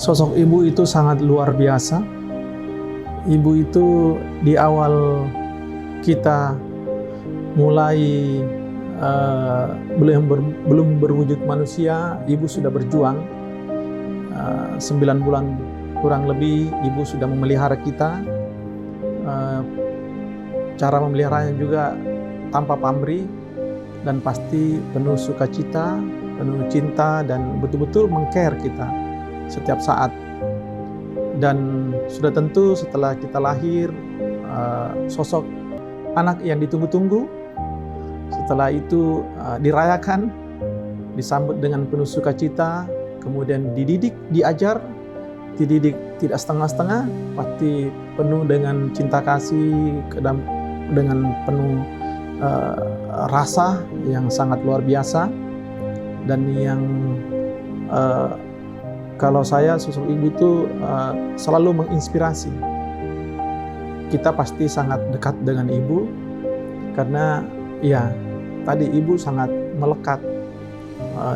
Sosok ibu itu sangat luar biasa. Ibu itu di awal kita mulai belum berwujud manusia, ibu sudah berjuang. 9 bulan kurang lebih ibu sudah memelihara kita. Cara memeliharanya juga tanpa pamrih dan pasti penuh sukacita, penuh cinta, dan betul-betul meng-care kita setiap saat. Dan sudah tentu setelah kita lahir, sosok anak yang ditunggu-tunggu, setelah itu dirayakan, disambut dengan penuh sukacita, kemudian dididik, diajar, dididik tidak setengah-setengah, pasti penuh dengan cinta kasih, dengan penuh rasa yang sangat luar biasa. Dan yang kalau saya, sosok ibu itu selalu menginspirasi. Kita pasti sangat dekat dengan ibu karena ya tadi ibu sangat melekat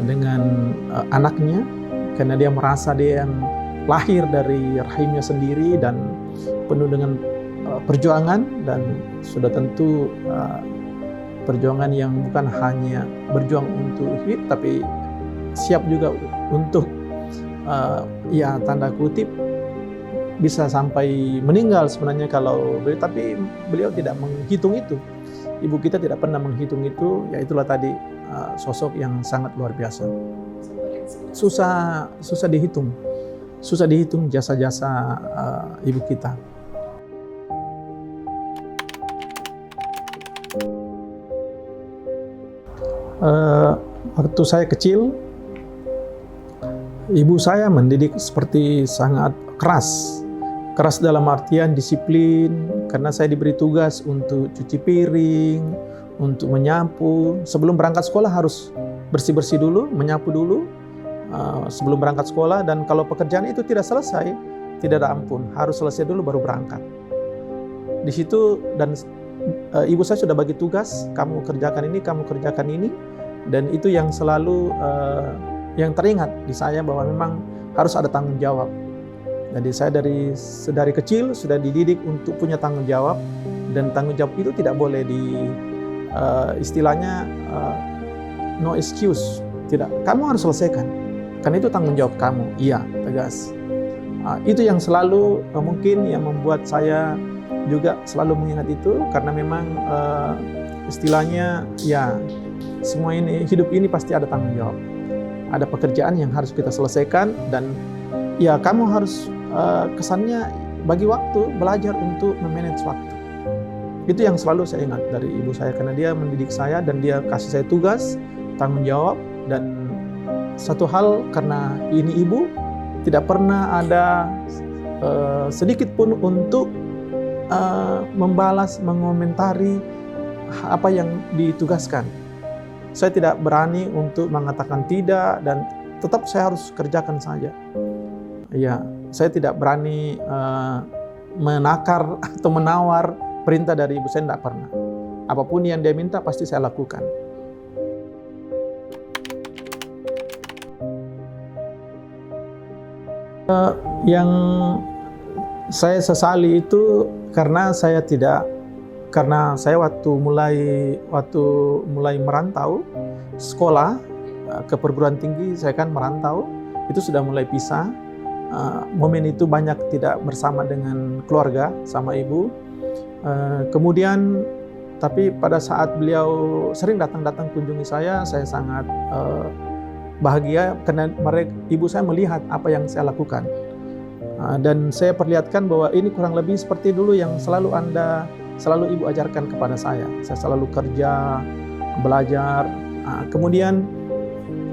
dengan anaknya, karena dia merasa dia yang lahir dari rahimnya sendiri dan penuh dengan perjuangan, dan sudah tentu perjuangan yang bukan hanya berjuang untuk hidup, tapi siap juga untuk ya tanda kutip bisa sampai meninggal sebenarnya kalau tapi beliau tidak menghitung itu. Ibu kita tidak pernah menghitung itu. Ya itulah tadi sosok yang sangat luar biasa. Susah dihitung jasa-jasa ibu kita. Waktu saya kecil, ibu saya mendidik seperti sangat keras dalam artian disiplin, karena saya diberi tugas untuk cuci piring, untuk menyapu. Sebelum berangkat sekolah harus bersih-bersih dulu, menyapu dulu sebelum berangkat sekolah, dan kalau pekerjaan itu tidak selesai, tidak ada ampun, harus selesai dulu baru berangkat. Di situ, dan ibu saya sudah bagi tugas, kamu kerjakan ini, kamu kerjakan ini, dan itu yang selalu yang teringat di saya bahwa memang harus ada tanggung jawab. Jadi saya dari kecil sudah dididik untuk punya tanggung jawab, dan tanggung jawab itu tidak boleh istilahnya no excuse, tidak, kamu harus selesaikan, karena itu tanggung jawab kamu. Iya, tegas. Itu yang selalu mungkin yang membuat saya juga selalu mengingat itu, karena memang istilahnya ya semua ini, hidup ini pasti ada tanggung jawab, ada pekerjaan yang harus kita selesaikan, dan ya kamu harus kesannya bagi waktu, belajar untuk memanage waktu. Itu yang selalu saya ingat dari ibu saya, karena dia mendidik saya dan dia kasih saya tugas, tanggung jawab. Dan satu hal, karena ini ibu, tidak pernah ada sedikit pun untuk membalas, mengomentari apa yang ditugaskan. Saya tidak berani untuk mengatakan tidak, dan tetap saya harus kerjakan saja. Ya, saya tidak berani menakar atau menawar perintah dari ibu saya, tidak pernah. Apapun yang dia minta pasti saya lakukan. Yang saya sesali itu karena saya waktu mulai merantau sekolah ke perguruan tinggi, saya kan merantau, itu sudah mulai pisah. Momen itu banyak tidak bersama dengan keluarga, sama ibu. Kemudian, tapi pada saat beliau sering datang kunjungi saya sangat bahagia karena ibu saya melihat apa yang saya lakukan. Dan saya perlihatkan bahwa ini kurang lebih seperti dulu yang selalu ibu ajarkan kepada saya. Saya selalu kerja, belajar. Kemudian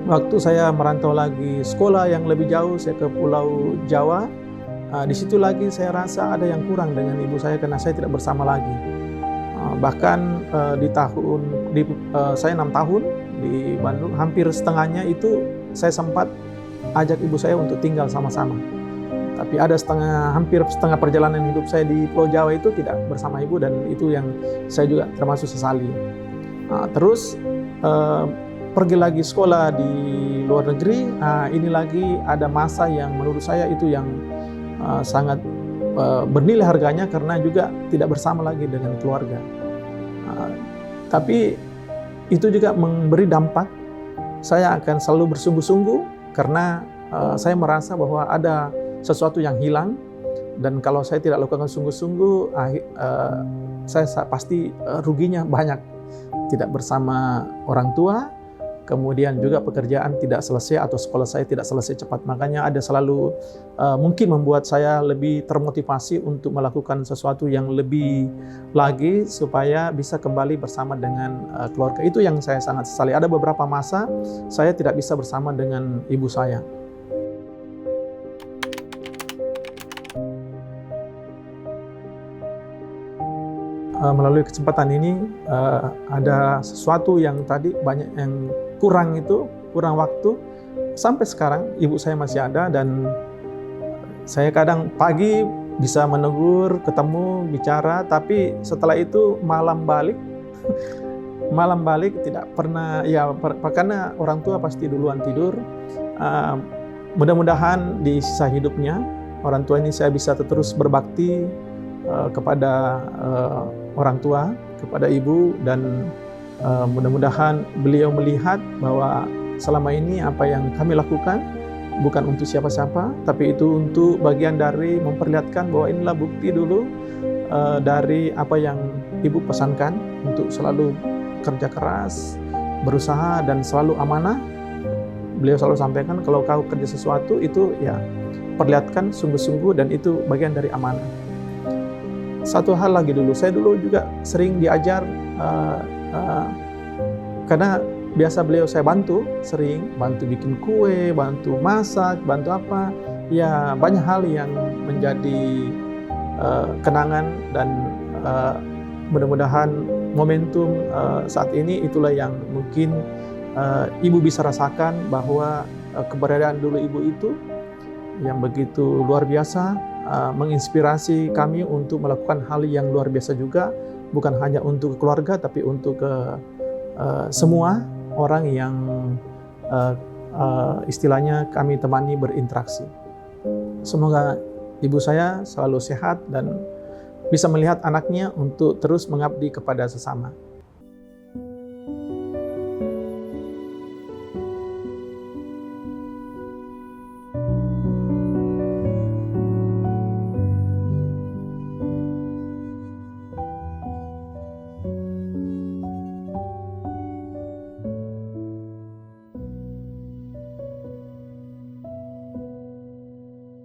waktu saya merantau lagi sekolah yang lebih jauh, saya ke Pulau Jawa. Di situ lagi saya rasa ada yang kurang dengan ibu saya karena saya tidak bersama lagi. Bahkan saya 6 tahun di Bandung, hampir setengahnya itu saya sempat ajak ibu saya untuk tinggal sama-sama. Tapi ada hampir setengah perjalanan hidup saya di Pulau Jawa itu tidak bersama ibu, dan itu yang saya juga termasuk sesali. Terus pergi lagi sekolah di luar negeri. Ini lagi ada masa yang menurut saya itu yang sangat bernilai harganya karena juga tidak bersama lagi dengan keluarga. Tapi itu juga memberi dampak. Saya akan selalu bersungguh-sungguh karena saya merasa bahwa ada sesuatu yang hilang, dan kalau saya tidak lakukan sungguh-sungguh, saya pasti ruginya banyak. Tidak bersama orang tua, kemudian juga pekerjaan tidak selesai atau sekolah saya tidak selesai cepat. Makanya ada selalu mungkin membuat saya lebih termotivasi untuk melakukan sesuatu yang lebih lagi supaya bisa kembali bersama dengan keluarga. Itu yang saya sangat sesali. Ada beberapa masa saya tidak bisa bersama dengan ibu saya. Melalui kesempatan ini ada sesuatu yang tadi banyak yang kurang waktu. Sampai sekarang ibu saya masih ada, dan saya kadang pagi bisa menegur, ketemu, bicara, tapi setelah itu malam balik tidak pernah, karena orang tua pasti duluan tidur. Mudah-mudahan di sisa hidupnya orang tua ini saya bisa terus berbakti kepada orang tua, kepada ibu, dan mudah-mudahan beliau melihat bahwa selama ini apa yang kami lakukan bukan untuk siapa-siapa, tapi itu untuk bagian dari memperlihatkan bahwa inilah bukti dulu dari apa yang ibu pesankan, untuk selalu kerja keras, berusaha, dan selalu amanah. Beliau selalu sampaikan kalau kau kerja sesuatu itu ya perlihatkan sungguh-sungguh, dan itu bagian dari amanah. Satu hal lagi dulu, saya dulu juga sering diajar karena biasa beliau saya sering bantu bikin kue, bantu masak, bantu apa. Ya banyak hal yang menjadi kenangan, dan mudah-mudahan momentum saat ini itulah yang mungkin ibu bisa rasakan bahwa keberadaan dulu ibu itu yang begitu luar biasa, menginspirasi kami untuk melakukan hal yang luar biasa juga, bukan hanya untuk keluarga tapi untuk semua orang yang istilahnya kami temani berinteraksi. Semoga ibu saya selalu sehat dan bisa melihat anaknya untuk terus mengabdi kepada sesama.